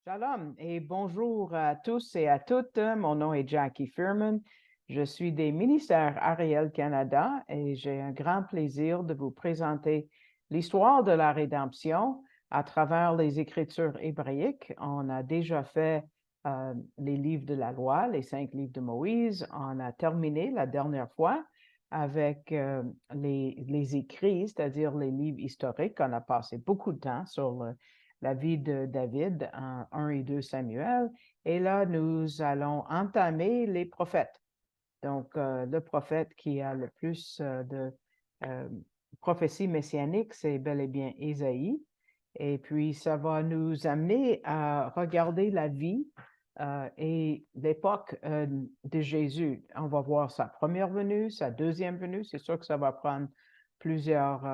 Shalom et bonjour à tous et à toutes. Mon nom est Jackie Furman. Je suis des ministères Ariel Canada et j'ai un grand plaisir de vous présenter l'histoire de la rédemption à travers les Écritures hébraïques. On a déjà fait les livres de la loi, les 5 livres de Moïse. On a terminé la dernière fois avec les écrits, c'est-à-dire les livres historiques. On a passé beaucoup de temps sur la vie de David en 1 et 2 Samuel. Et là, nous allons entamer les prophètes. Donc, le prophète qui a le plus de euh, prophéties messianiques, c'est bel et bien Ésaïe. Et puis, ça va nous amener à regarder la vie et l'époque de Jésus. On va voir sa première venue, sa deuxième venue. C'est sûr que ça va prendre plusieurs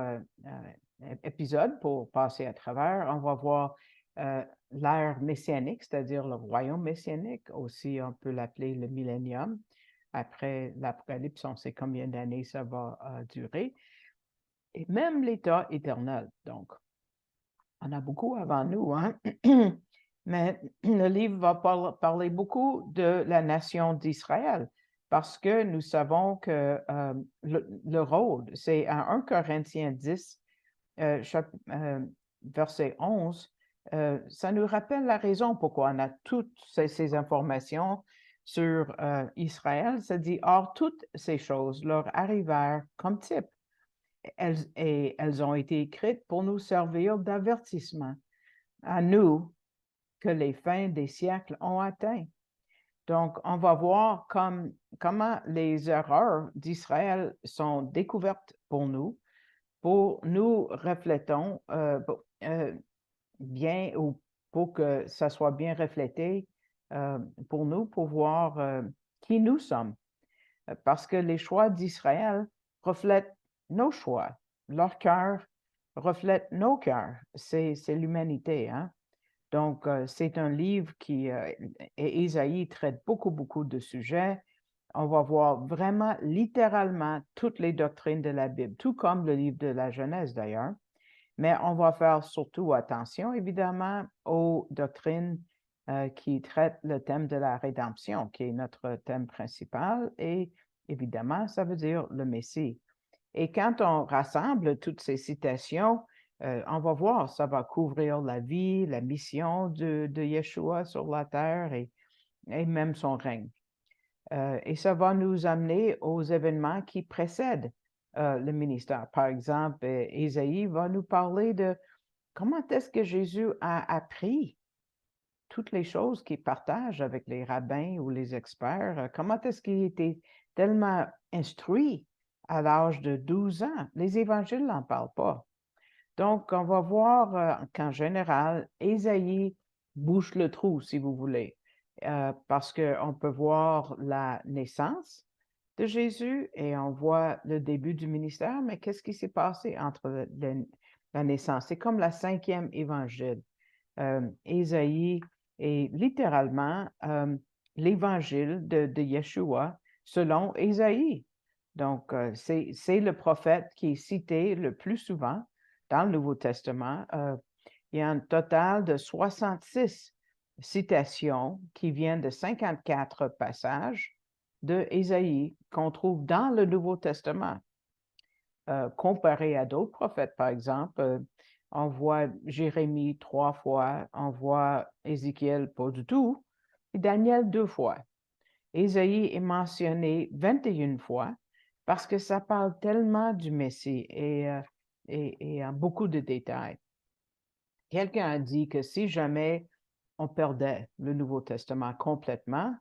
épisodes pour passer à travers. On va voir l'ère messianique, c'est-à-dire le royaume messianique. Aussi, on peut l'appeler le millénium. Après l'Apocalypse, on sait combien d'années ça va durer. Et même l'état éternel. Donc, on a beaucoup avant nous, hein? Mais le livre va parler beaucoup de la nation d'Israël parce que nous savons que le rôle, c'est à 1 Corinthiens 10, verset 11, ça nous rappelle la raison pourquoi on a toutes ces informations sur Israël. Ça dit, or, toutes ces choses leur arrivèrent comme type elles ont été écrites pour nous servir d'avertissement à nous que les fins des siècles ont atteint. Donc, on va voir comment les erreurs d'Israël sont découvertes pour nous reflétons bien ou pour que ça soit bien reflété pour nous, pour voir qui nous sommes. Parce que les choix d'Israël reflètent nos choix. Leur cœur reflète nos cœurs. C'est l'humanité, hein? Donc, c'est un livre et Isaïe traite beaucoup de sujets. On va voir vraiment littéralement toutes les doctrines de la Bible, tout comme le livre de la Genèse d'ailleurs. Mais on va faire surtout attention, évidemment, aux doctrines qui traitent le thème de la rédemption, qui est notre thème principal. Et évidemment, ça veut dire le Messie. Et quand on rassemble toutes ces citations, on va voir, ça va couvrir la vie, la mission de Yeshua sur la terre et même son règne. Et ça va nous amener aux événements qui précèdent le ministère. Par exemple, Ésaïe va nous parler de comment est-ce que Jésus a appris toutes les choses qu'il partage avec les rabbins ou les experts. Comment est-ce qu'il était tellement instruit à l'âge de 12 ans? Les évangiles n'en parlent pas. Donc, on va voir qu'en général, Ésaïe bouche le trou, si vous voulez, parce qu'on peut voir la naissance de Jésus et on voit le début du ministère, mais qu'est-ce qui s'est passé entre la naissance? C'est comme la 5e évangile. Ésaïe est littéralement l'évangile de Yeshua selon Ésaïe. Donc, c'est le prophète qui est cité le plus souvent dans le Nouveau Testament. Il y a un total de 66 citations qui viennent de 54 passages de Ésaïe qu'on trouve dans le Nouveau Testament. Comparé à d'autres prophètes, par exemple, on voit Jérémie 3 fois, on voit Ézéchiel pas du tout, et Daniel 2 fois. Ésaïe est mentionné 21 fois parce que ça parle tellement du Messie et en beaucoup de détails. Quelqu'un a dit que si jamais on perdait le Nouveau Testament complètement,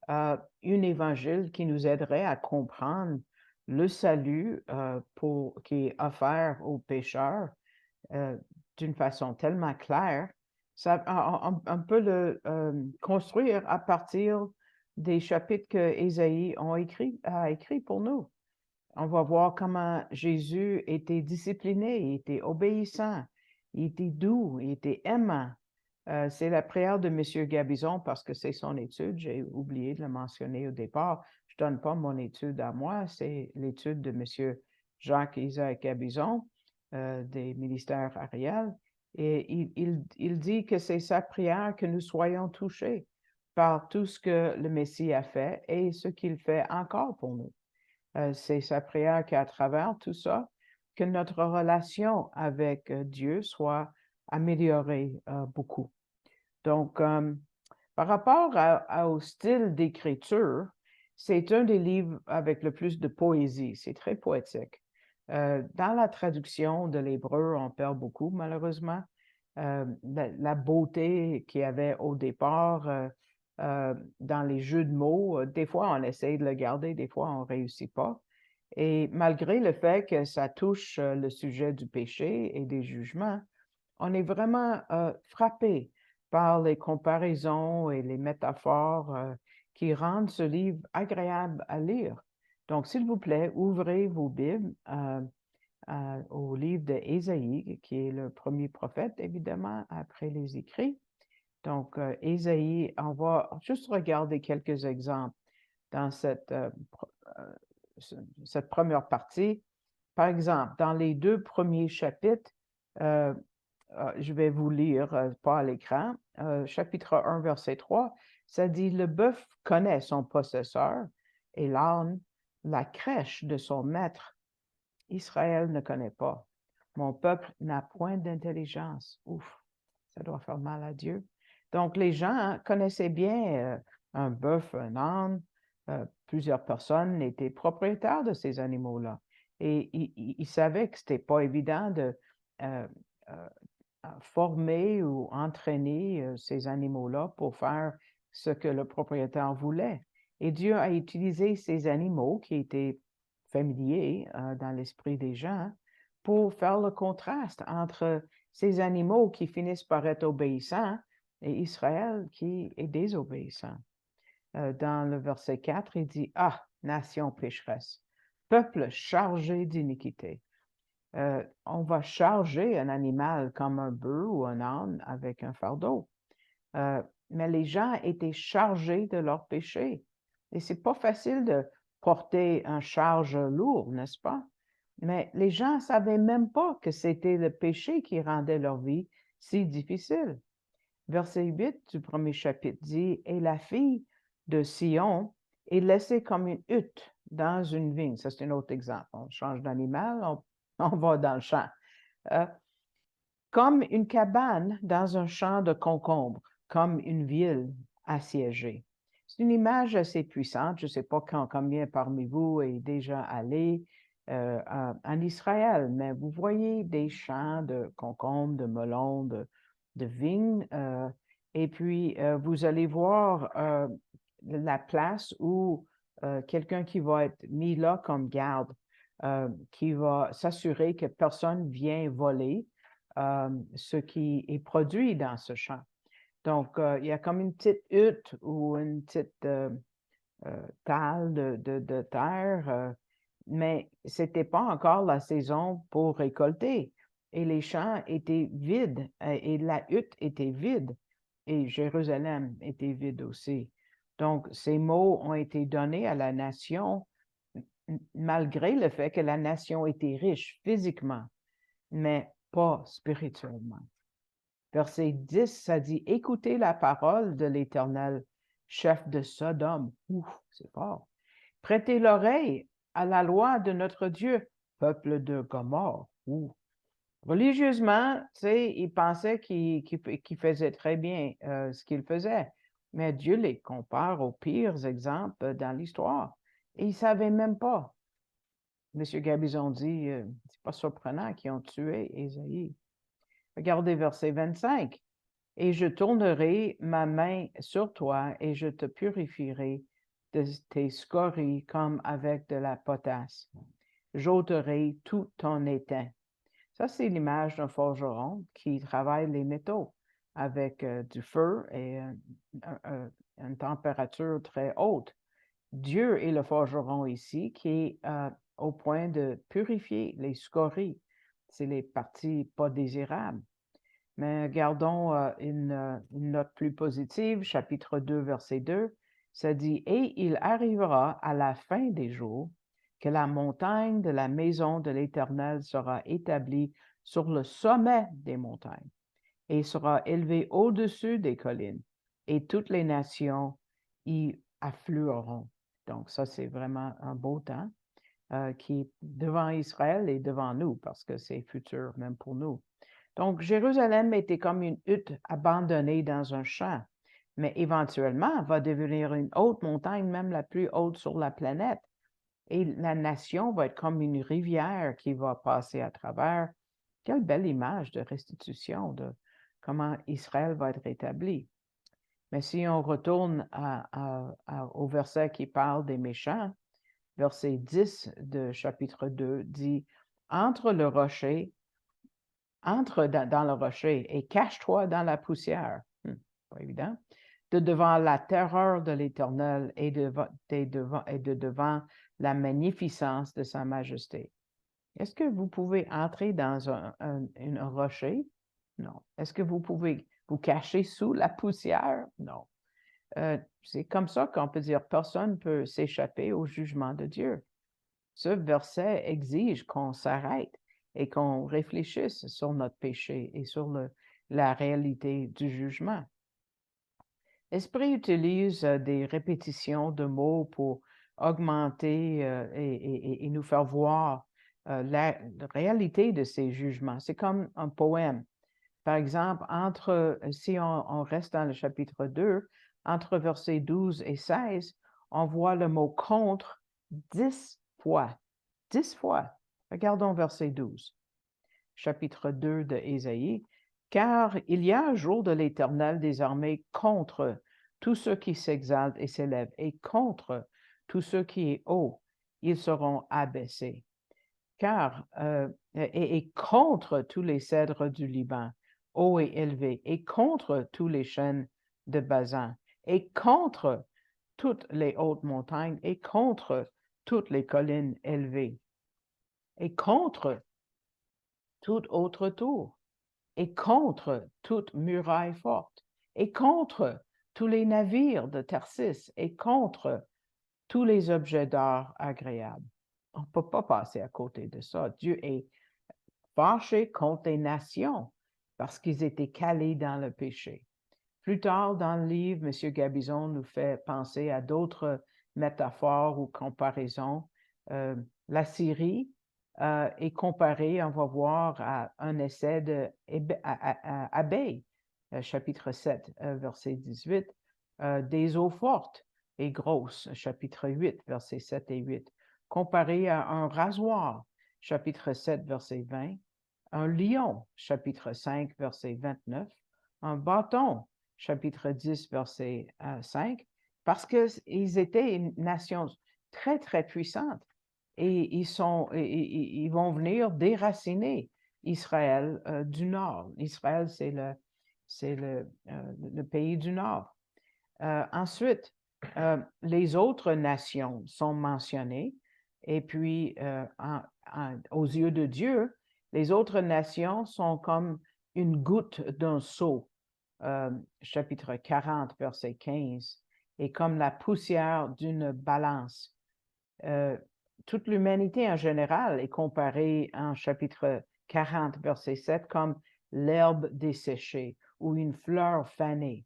un évangile qui nous aiderait à comprendre le salut qui est offert aux pécheurs euh, d'une façon tellement claire, on peut le construire à partir des chapitres que Ésaïe a écrit pour nous. On va voir comment Jésus était discipliné, il était obéissant, il était doux, il était aimant. C'est la prière de M. Gabizon parce que c'est son étude. J'ai oublié de le mentionner au départ. Je ne donne pas mon étude à moi, c'est l'étude de M. Jacques-Isaac Gabizon des ministères Ariel. Et il dit que c'est sa prière que nous soyons touchés par tout ce que le Messie a fait et ce qu'il fait encore pour nous. C'est sa prière qu'à travers tout ça, que notre relation avec Dieu soit améliorée beaucoup. Donc, par rapport au style d'écriture, c'est un des livres avec le plus de poésie. C'est très poétique. Dans la traduction de l'hébreu, on perd beaucoup, malheureusement. La beauté qu'il y avait au départ dans les jeux de mots, des fois on essaye de le garder, des fois on ne réussit pas. Et malgré le fait que ça touche le sujet du péché et des jugements, on est vraiment frappé par les comparaisons et les métaphores qui rendent ce livre agréable à lire. Donc, s'il vous plaît, ouvrez vos Bibles au livre d'Ésaïe, qui est le premier prophète, évidemment, après les écrits. Donc, Ésaïe, on va juste regarder quelques exemples dans cette première partie. Par exemple, dans les 2 premiers chapitres, je vais vous lire, pas à l'écran, chapitre 1, verset 3, ça dit, le bœuf connaît son possesseur et l'âne la crèche de son maître. Israël ne connaît pas. Mon peuple n'a point d'intelligence. Ouf, ça doit faire mal à Dieu. Donc, les gens connaissaient bien un bœuf, un âne. Plusieurs personnes étaient propriétaires de ces animaux-là. Et ils savaient que ce n'était pas évident de former ou entraîner ces animaux-là pour faire ce que le propriétaire voulait. Et Dieu a utilisé ces animaux qui étaient familiers dans l'esprit des gens pour faire le contraste entre ces animaux qui finissent par être obéissants et Israël qui est désobéissant. Dans le verset 4, il dit, « Ah, nation pécheresse, peuple chargé d'iniquité. » On va charger un animal comme un bœuf ou un âne avec un fardeau. Mais les gens étaient chargés de leur péché. Et c'est pas facile de porter un charge lourd, n'est-ce pas? Mais les gens ne savaient même pas que c'était le péché qui rendait leur vie si difficile. Verset 8 du premier chapitre dit, « Et la fille de Sion est laissée comme une hutte dans une vigne. » Ça, c'est un autre exemple. On change d'animal, on va dans le champ. Comme une cabane dans un champ de concombres, comme une ville assiégée. C'est une image assez puissante. Je ne sais pas combien parmi vous est déjà allé en Israël, mais vous voyez des champs de concombres, de melons, de vignes, et puis vous allez voir la place où quelqu'un qui va être mis là comme garde, qui va s'assurer que personne vient voler ce qui est produit dans ce champ. Donc, il y a comme une petite hutte ou une petite talle de terre, mais ce n'était pas encore la saison pour récolter. Et les champs étaient vides et la hutte était vide et Jérusalem était vide aussi. Donc, ces mots ont été donnés à la nation malgré le fait que la nation était riche physiquement, mais pas spirituellement. Verset 10, ça dit, « Écoutez la parole de l'Éternel, chef de Sodome. » Ouf, c'est fort. « Prêtez l'oreille à la loi de notre Dieu, peuple de Gomorrhe. » Religieusement, tu sais, ils pensaient qu'ils faisaient très bien ce qu'ils faisaient, mais Dieu les compare aux pires exemples dans l'histoire. Et ils ne savaient même pas. M. Gabizon dit, c'est pas surprenant qu'ils ont tué Ésaïe. Regardez verset 25. « Et je tournerai ma main sur toi et je te purifierai de tes scories comme avec de la potasse. J'ôterai tout ton étain. » Ça, c'est l'image d'un forgeron qui travaille les métaux avec du feu et une température très haute. Dieu est le forgeron ici qui est au point de purifier les scories. C'est les parties pas désirables. Mais gardons une note plus positive, chapitre 2, verset 2, ça dit, « Et il arrivera à la fin des jours que la montagne de la maison de l'Éternel sera établie sur le sommet des montagnes. » et sera élevé au-dessus des collines, et toutes les nations y afflueront. Donc ça, c'est vraiment un beau temps qui est devant Israël et devant nous, parce que c'est futur même pour nous. Donc, Jérusalem était comme une hutte abandonnée dans un champ, mais éventuellement va devenir une haute montagne, même la plus haute sur la planète. Et la nation va être comme une rivière qui va passer à travers. Quelle belle image de restitution, de comment Israël va être rétabli. Mais si on retourne au verset qui parle des méchants, verset 10 de chapitre 2 dit, entre le rocher, entre dans le rocher et cache-toi dans la poussière. Pas évident. De devant la terreur de l'Éternel et de devant la magnificence de sa majesté. Est-ce que vous pouvez entrer dans un rocher? Non. Est-ce que vous pouvez vous cacher sous la poussière? Non. C'est comme ça qu'on peut dire personne ne peut s'échapper au jugement de Dieu. Ce verset exige qu'on s'arrête et qu'on réfléchisse sur notre péché et sur la réalité du jugement. L'Esprit utilise des répétitions de mots pour augmenter et nous faire voir la réalité de ces jugements. C'est comme un poème. Par exemple, si on reste dans le chapitre 2, entre versets 12 et 16, on voit le mot contre 10 fois. 10 fois. Regardons verset 12. Chapitre 2 de Ésaïe. Car il y a un jour de l'Éternel des armées contre tous ceux qui s'exaltent et s'élèvent, et contre tous ceux qui est haut, ils seront abaissés. Et contre tous les cèdres du Liban, hauts et élevés, et contre tous les chênes de Basan, et contre toutes les hautes montagnes, et contre toutes les collines élevées, et contre toute autre tour, et contre toute muraille forte, et contre tous les navires de Tarsis, et contre tous les objets d'art agréables. On ne peut pas passer à côté de ça. Dieu est fâché contre les nations parce qu'ils étaient calés dans le péché. Plus tard dans le livre, M. Gabizon nous fait penser à d'autres métaphores ou comparaisons. La Syrie est comparée, on va voir, à un essai d'abeilles, chapitre 7, verset 18, des eaux fortes et grosses, chapitre 8, versets 7 et 8, comparé à un rasoir, chapitre 7, verset 20, un lion, chapitre 5, verset 29, un bâton, chapitre 10, verset 5, parce qu'ils étaient une nation très, très puissante et ils vont venir déraciner Israël du Nord. Israël, c'est le pays du Nord. Ensuite, les autres nations sont mentionnées et puis aux yeux de Dieu, les autres nations sont comme une goutte d'un seau, chapitre 40, verset 15, et comme la poussière d'une balance. Toute l'humanité en général est comparée en chapitre 40, verset 7, comme l'herbe desséchée ou une fleur fanée.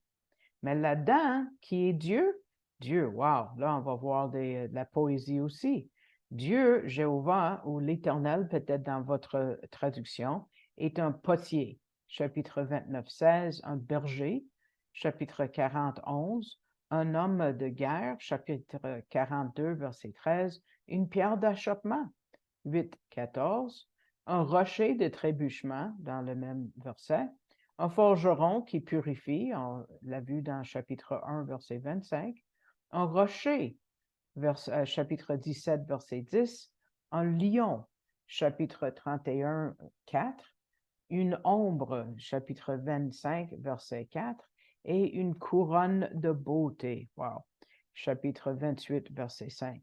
Mais là-dedans, qui est Dieu? Dieu, wow, là on va voir de la poésie aussi. Dieu, Jéhovah, ou l'Éternel, peut-être dans votre traduction, est un potier. Chapitre 29, 16, un berger. Chapitre 40, 11, un homme de guerre. Chapitre 42, verset 13, une pierre d'achoppement. 8, 14, un rocher de trébuchement dans le même verset. Un forgeron qui purifie, on l'a vu dans chapitre 1, verset 25. Un rocher, chapitre 17, verset 10. Un lion, chapitre 31, 4. Une ombre, chapitre 25, verset 4. Et une couronne de beauté, wow, chapitre 28, verset 5.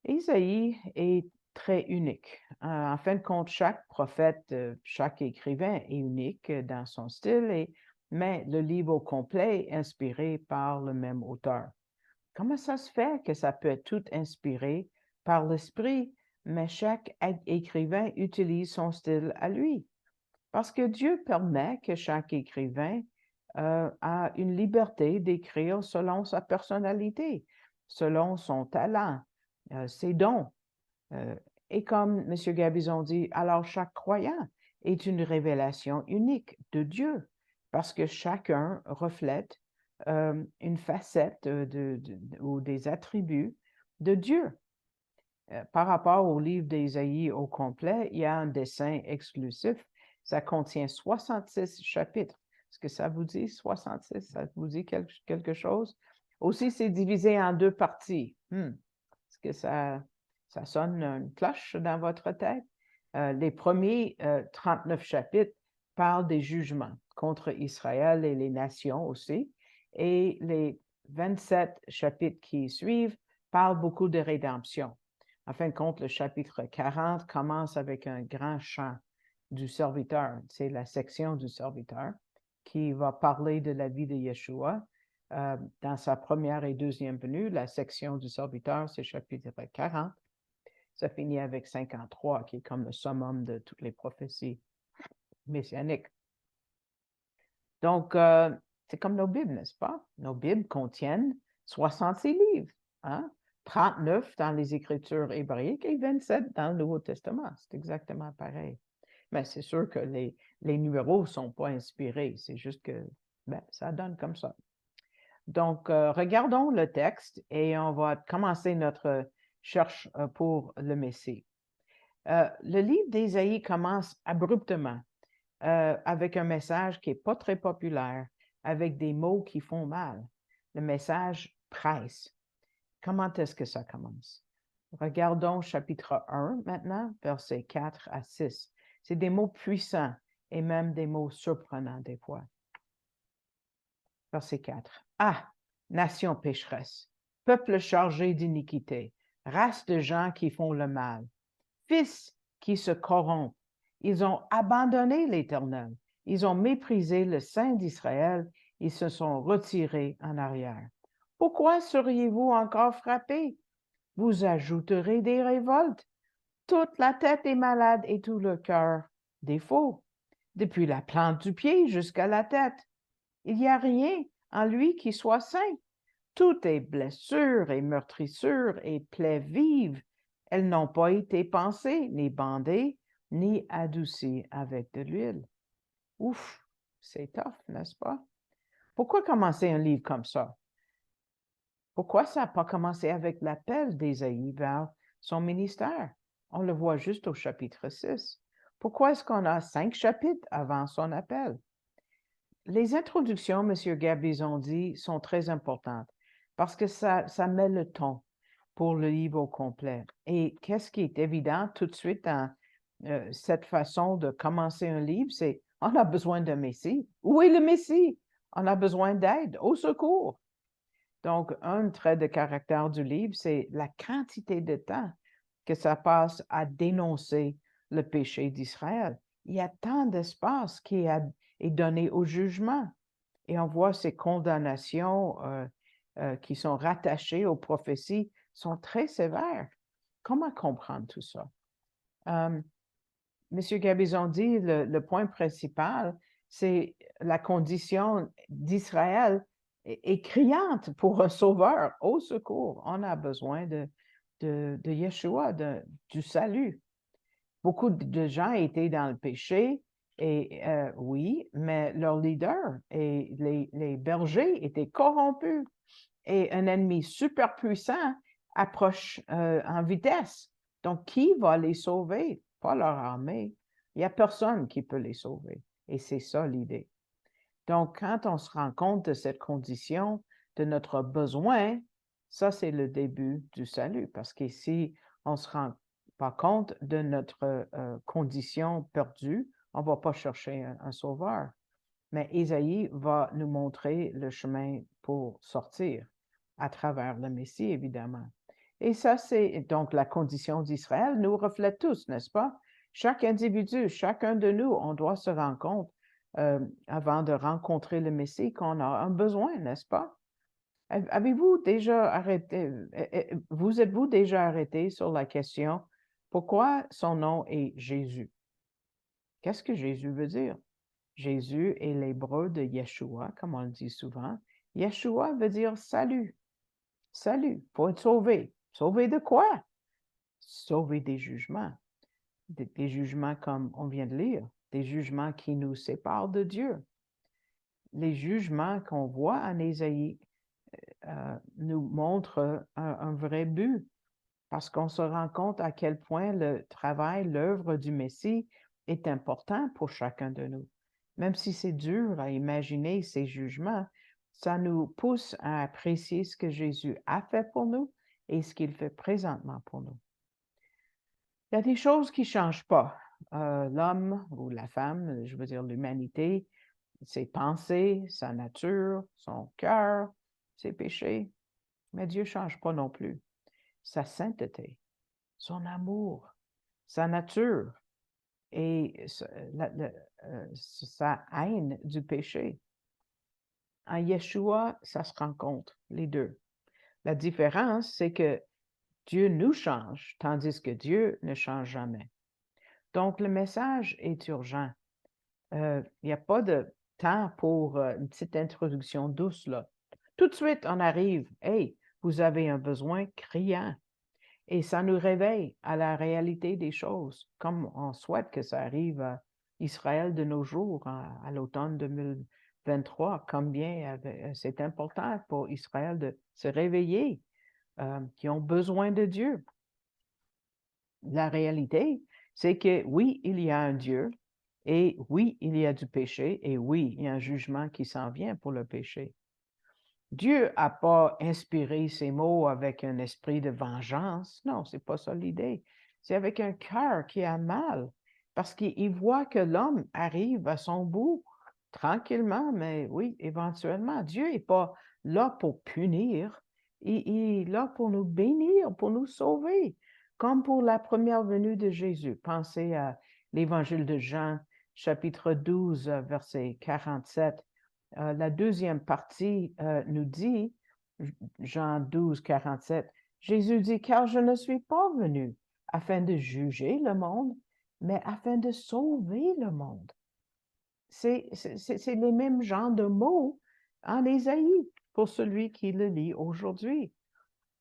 Isaïe est très unique. En fin de compte, chaque prophète, chaque écrivain est unique dans son style, mais le livre au complet est inspiré par le même auteur. Comment ça se fait que ça peut être tout inspiré par l'esprit, mais chaque écrivain utilise son style à lui? Parce que Dieu permet que chaque écrivain a une liberté d'écrire selon sa personnalité, selon son talent, ses dons. Et comme M. Gabizon dit, alors chaque croyant est une révélation unique de Dieu, parce que chacun reflète une facette ou des attributs de Dieu. Par rapport au livre d'Ésaïe au complet, il y a un dessin exclusif. Ça contient 66 chapitres. Est-ce que ça vous dit 66? Ça vous dit quelque chose? Aussi, c'est divisé en deux parties. Est-ce que ça sonne une cloche dans votre tête? Les premiers 39 chapitres parlent des jugements contre Israël et les nations aussi. Et les 27 chapitres qui suivent parlent beaucoup de rédemption. En fin de compte, le chapitre 40 commence avec un grand chant du serviteur. C'est la section du serviteur qui va parler de la vie de Yeshua. Dans sa première et deuxième venue, la section du serviteur, c'est chapitre 40. Ça finit avec 53, qui est comme le summum de toutes les prophéties messianiques. Donc, c'est comme nos Bibles, n'est-ce pas? Nos Bibles contiennent 66 livres. Hein? 39 dans les Écritures hébraïques et 27 dans le Nouveau Testament. C'est exactement pareil. Mais c'est sûr que les numéros ne sont pas inspirés. C'est juste que ça donne comme ça. Donc, regardons le texte et on va commencer notre cherche pour le Messie. Le livre d'Ésaïe commence abruptement avec un message qui n'est pas très populaire, avec des mots qui font mal. Le message presse. Comment est-ce que ça commence? Regardons chapitre 1 maintenant, versets 4 à 6. C'est des mots puissants et même des mots surprenants des fois. Verset 4. Ah, nation pécheresse, peuple chargé d'iniquité, race de gens qui font le mal, fils qui se corrompent. Ils ont abandonné l'Éternel. Ils ont méprisé le Saint d'Israël. Ils se sont retirés en arrière. Pourquoi seriez-vous encore frappés? Vous ajouterez des révoltes. Toute la tête est malade et tout le cœur défaut. Depuis la plante du pied jusqu'à la tête. Il n'y a rien en lui qui soit sain. Tout est blessure et meurtrissure et plaies vives. Elles n'ont pas été pansées, ni bandées, ni adoucies avec de l'huile. Ouf, c'est tough, n'est-ce pas? Pourquoi commencer un livre comme ça? Pourquoi ça n'a pas commencé avec l'appel d'Ésaïe vers son ministère? On le voit juste au chapitre 6. Pourquoi est-ce qu'on a 5 chapitres avant son appel? Les introductions, M. Gabizon dit, sont très importantes parce que ça met le ton pour le livre au complet. Et qu'est-ce qui est évident tout de suite dans cette façon de commencer un livre, c'est on a besoin d'un Messie. Où est le Messie? On a besoin d'aide, au secours. Donc, un trait de caractère du livre, c'est la quantité de temps que ça passe à dénoncer le péché d'Israël. Il y a tant d'espace qui est donné au jugement. Et on voit ces condamnations qui sont rattachées aux prophéties sont très sévères. Comment comprendre tout ça? Monsieur Gabizon dit le point principal, c'est la condition d'Israël est criante pour un sauveur. Au secours, on a besoin de Yeshua, du salut. Beaucoup de gens étaient dans le péché, et oui, mais leurs leaders et les bergers étaient corrompus. Et un ennemi super puissant approche en vitesse. Donc, qui va les sauver? Pas leur armée. Il n'y a personne qui peut les sauver. Et c'est ça l'idée. Donc, quand on se rend compte de cette condition, de notre besoin, ça, c'est le début du salut. Parce qu'ici, on ne se rend pas compte de notre condition perdue, on ne va pas chercher un sauveur. Mais Ésaïe va nous montrer le chemin pour sortir à travers le Messie, évidemment. Et ça, c'est donc la condition d'Israël, nous reflète tous, n'est-ce pas? Chaque individu, chacun de nous, on doit se rendre compte avant de rencontrer le Messie qu'on a un besoin, n'est-ce pas? Avez-vous déjà arrêté, vous êtes-vous déjà arrêté sur la question pourquoi son nom est Jésus? Qu'est-ce que Jésus veut dire? Jésus est l'hébreu de Yeshua, comme on le dit souvent. Yeshua veut dire salut. Salut, pour être sauvé. Sauvé de quoi? Sauvé des jugements. Des jugements comme on vient de lire, des jugements qui nous séparent de Dieu. Les jugements qu'on voit en Ésaïe nous montrent un vrai but, parce qu'on se rend compte à quel point le travail, l'œuvre du Messie est important pour chacun de nous. Même si c'est dur à imaginer ces jugements, ça nous pousse à apprécier ce que Jésus a fait pour nous et ce qu'il fait présentement pour nous. Il y a des choses qui ne changent pas. L'homme ou la femme, je veux dire l'humanité, ses pensées, sa nature, son cœur, ses péchés, mais Dieu ne change pas non plus. Sa sainteté, son amour, sa nature et sa haine du péché. En Yeshua, ça se rencontre, les deux. La différence, c'est que Dieu nous change, tandis que Dieu ne change jamais. Donc, le message est urgent. Il n'y a pas de temps pour une petite introduction douce, là. Tout de suite, on arrive. Hey, vous avez un besoin criant. Et ça nous réveille à la réalité des choses, comme on souhaite que ça arrive à Israël de nos jours, à l'automne 2023. Combien c'est important pour Israël de se réveiller, qui ont besoin de Dieu. La réalité, c'est que oui, il y a un Dieu, et oui, il y a du péché, et oui, il y a un jugement qui s'en vient pour le péché. Dieu n'a pas inspiré ces mots avec un esprit de vengeance. Non, c'est pas ça l'idée. C'est avec un cœur qui a mal, parce qu'il voit que l'homme arrive à son bout tranquillement, mais oui, éventuellement. Dieu n'est pas là pour punir, il est là pour nous bénir, pour nous sauver, comme pour la première venue de Jésus. Pensez à l'Évangile de Jean, chapitre 12, verset 47. La deuxième partie nous dit, Jean 12, 47, Jésus dit, car je ne suis pas venu afin de juger le monde, mais afin de sauver le monde. C'est les mêmes genres de mots en Ésaïe pour celui qui le lit aujourd'hui.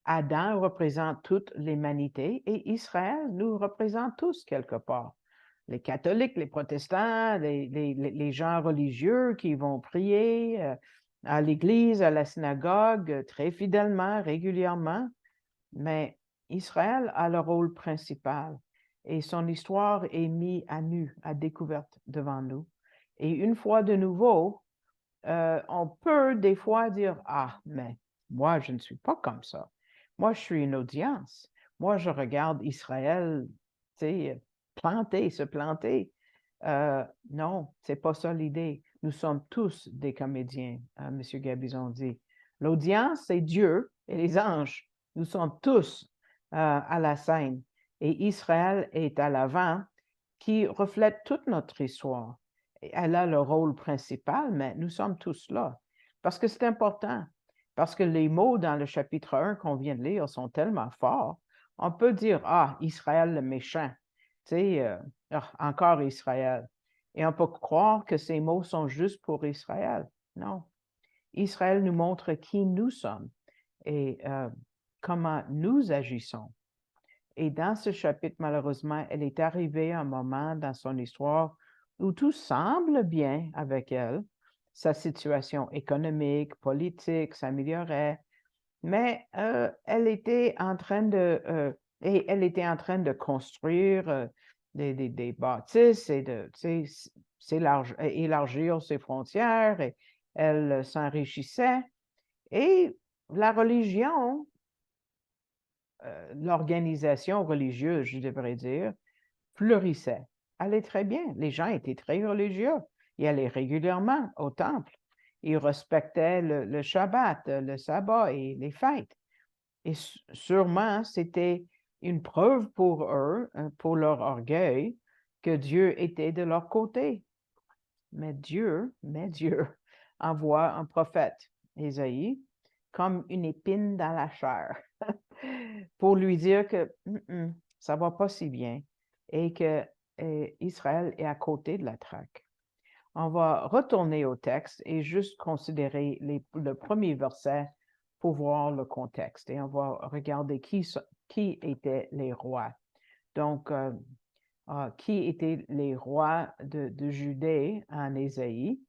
Adam représente toute l'humanité et Israël nous représente tous quelque part. Les catholiques, les protestants, les gens religieux qui vont prier à l'église, à la synagogue, très fidèlement, régulièrement. Mais Israël a le rôle principal et son histoire est mise à nu, à découverte devant nous. Et une fois de nouveau, on peut des fois dire, ah, mais moi, je ne suis pas comme ça. Moi, je suis une audience. Moi, je regarde Israël, tu sais, se planter. Non, c'est pas ça l'idée. Nous sommes tous des comédiens, M. Gabizon dit. L'audience, c'est Dieu et les anges. Nous sommes tous à la scène. Et Israël est à l'avant, qui reflète toute notre histoire. Elle a le rôle principal, mais nous sommes tous là. Parce que c'est important. Parce que les mots dans le chapitre 1 qu'on vient de lire sont tellement forts. On peut dire, ah, Israël le méchant. Tu sais, encore Israël. Et on peut croire que ces mots sont juste pour Israël. Non. Israël nous montre qui nous sommes et comment nous agissons. Et dans ce chapitre, malheureusement, elle est arrivée à un moment dans son histoire où tout semble bien avec elle. Sa situation économique, politique s'améliorait, mais elle était en train de construire des bâtisses et de élargir ses frontières et elle s'enrichissait. Et la religion, l'organisation religieuse, je devrais dire, fleurissait. Allait très bien. Les gens étaient très religieux. Ils allaient régulièrement au temple. Ils respectaient le Shabbat, le sabbat et les fêtes. Et sûrement, c'était une preuve pour eux, pour leur orgueil, que Dieu était de leur côté. Mais Dieu envoie un prophète, Ésaïe, comme une épine dans la chair, pour lui dire que ça ne va pas si bien et que Israël est à côté de la traque. On va retourner au texte et juste considérer le premier verset pour voir le contexte. Et on va regarder qui étaient les rois. Donc, qui étaient les rois de Judée en Ésaïe?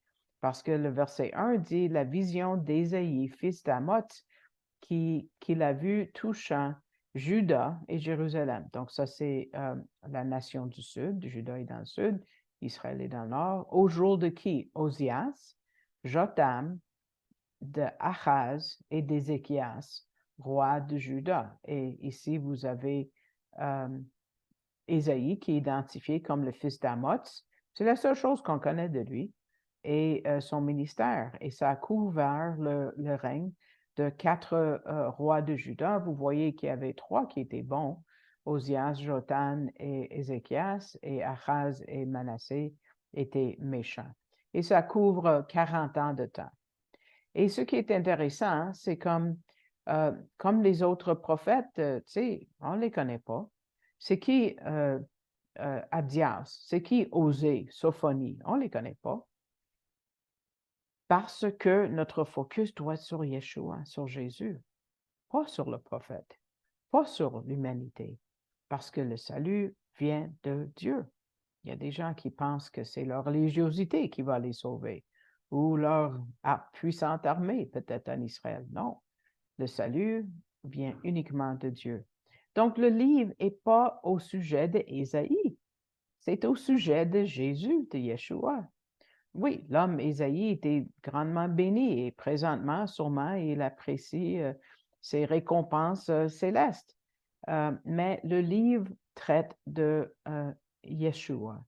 Parce que le verset 1 dit la vision d'Ésaïe, fils d'Amoth, qu'il a vu touchant Juda et Jérusalem. Donc, ça, c'est la nation du sud. Juda est dans le sud, Israël est dans le nord. Au jour de qui? Osias, Jotam, de Achaz et d'Ézéchias, roi de Juda. Et ici, vous avez Ésaïe qui est identifié comme le fils d'Amoth. C'est la seule chose qu'on connaît de lui et son ministère. Et ça a couvert le règne de 4 rois de Juda. Vous voyez qu'il y avait 3 qui étaient bons, Osias, Jotam et Ézéchias, et Achaz et Manassé étaient méchants. Et ça couvre 40 ans de temps. Et ce qui est intéressant, c'est comme les autres prophètes, tu sais, on ne les connaît pas. C'est qui Abdias? C'est qui Osée, Sophonie? On ne les connaît pas. Parce que notre focus doit être sur Yeshua, sur Jésus, pas sur le prophète, pas sur l'humanité, parce que le salut vient de Dieu. Il y a des gens qui pensent que c'est leur religiosité qui va les sauver, ou leur puissante armée, peut-être en Israël. Non, le salut vient uniquement de Dieu. Donc, le livre n'est pas au sujet d'Ésaïe, c'est au sujet de Jésus, de Yeshua. Oui, l'homme Ésaïe était grandement béni et présentement, sûrement, il apprécie ses récompenses célestes. Mais le livre traite de Yeshua.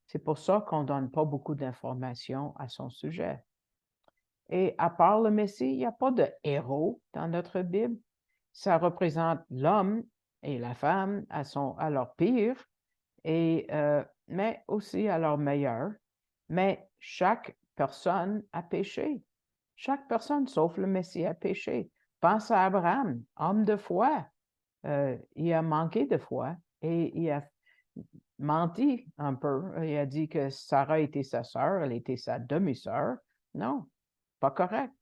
C'est pour ça qu'on ne donne pas beaucoup d'informations à son sujet. Et à part le Messie, il n'y a pas de héros dans notre Bible. Ça représente l'homme et la femme à leur pire, mais aussi à leur meilleur. Mais chaque personne a péché. Chaque personne, sauf le Messie, a péché. Pense à Abraham, homme de foi. Il a manqué de foi et il a menti un peu. Il a dit que Sarah était sa sœur, elle était sa demi-sœur. Non, pas correct.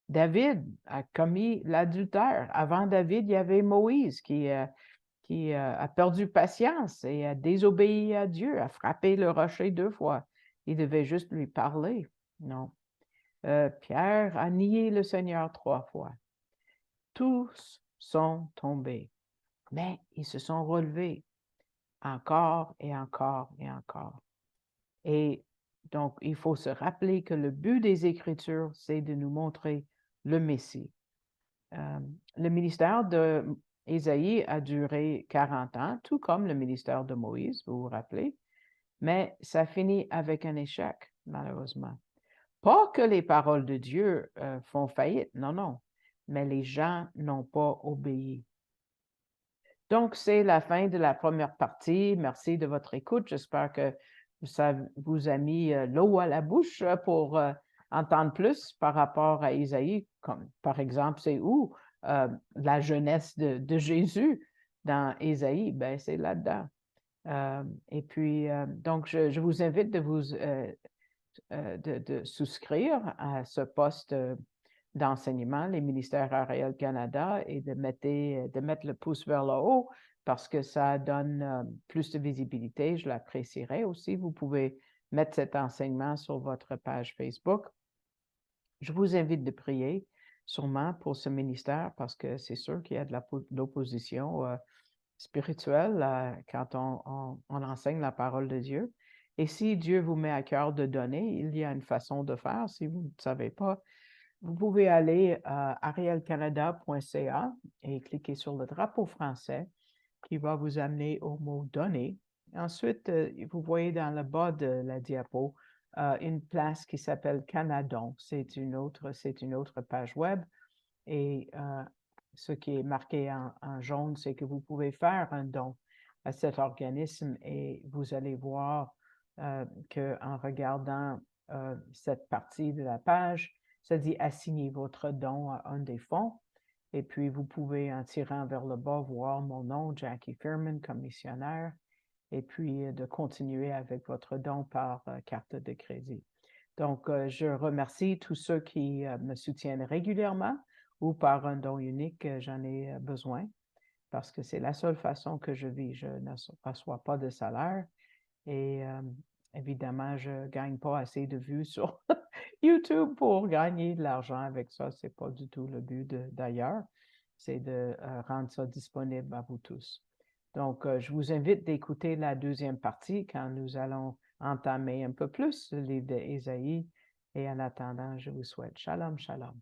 David a commis l'adultère. Avant David, il y avait Moïse qui a perdu patience et a désobéi à Dieu, a frappé le rocher 2 fois. Il devait juste lui parler. Non. Pierre a nié le Seigneur 3 fois. Tous sont tombés, mais ils se sont relevés encore et encore et encore. Et donc, il faut se rappeler que le but des Écritures, c'est de nous montrer le Messie. Le ministère d'Ésaïe a duré 40 ans, tout comme le ministère de Moïse, vous vous rappelez, mais ça finit avec un échec, malheureusement. Pas que les paroles de Dieu font faillite, non, non, mais les gens n'ont pas obéi. Donc, c'est la fin de la première partie. Merci de votre écoute. J'espère que ça vous a mis l'eau à la bouche pour entendre plus par rapport à Isaïe, comme par exemple, c'est où la jeunesse de Jésus dans Isaïe? Ben, c'est là-dedans. Et puis, donc, je vous invite de souscrire à ce poste d'enseignement, les ministères Ariel Canada, et de mettre le pouce vers le haut parce que ça donne plus de visibilité. Je l'apprécierais aussi. Vous pouvez mettre cet enseignement sur votre page Facebook. Je vous invite de prier sûrement pour ce ministère parce que c'est sûr qu'il y a de l'opposition spirituelle quand on enseigne la parole de Dieu. Et si Dieu vous met à cœur de donner, il y a une façon de faire. Si vous ne savez pas, vous pouvez aller à arielcanada.ca et cliquer sur le drapeau français qui va vous amener au mot donner. Ensuite, vous voyez dans le bas de la diapo une place qui s'appelle Canadon. C'est une autre page web et ce qui est marqué en jaune, c'est que vous pouvez faire un don à cet organisme et vous allez voir qu'en regardant cette partie de la page, ça dit assigner votre don à un des fonds. Et puis, vous pouvez, en tirant vers le bas, voir mon nom, Jackie Furman, comme missionnaire. et puis de continuer avec votre don par carte de crédit. Donc, je remercie tous ceux qui me soutiennent régulièrement ou par un don unique, j'en ai besoin parce que c'est la seule façon que je vis. Je ne reçois pas de salaire et évidemment, je ne gagne pas assez de vues sur YouTube pour gagner de l'argent avec ça. Ce n'est pas du tout le but d'ailleurs. C'est de rendre ça disponible à vous tous. Donc, je vous invite d'écouter la deuxième partie quand nous allons entamer un peu plus le livre d'Ésaïe. Et en attendant, je vous souhaite shalom, shalom.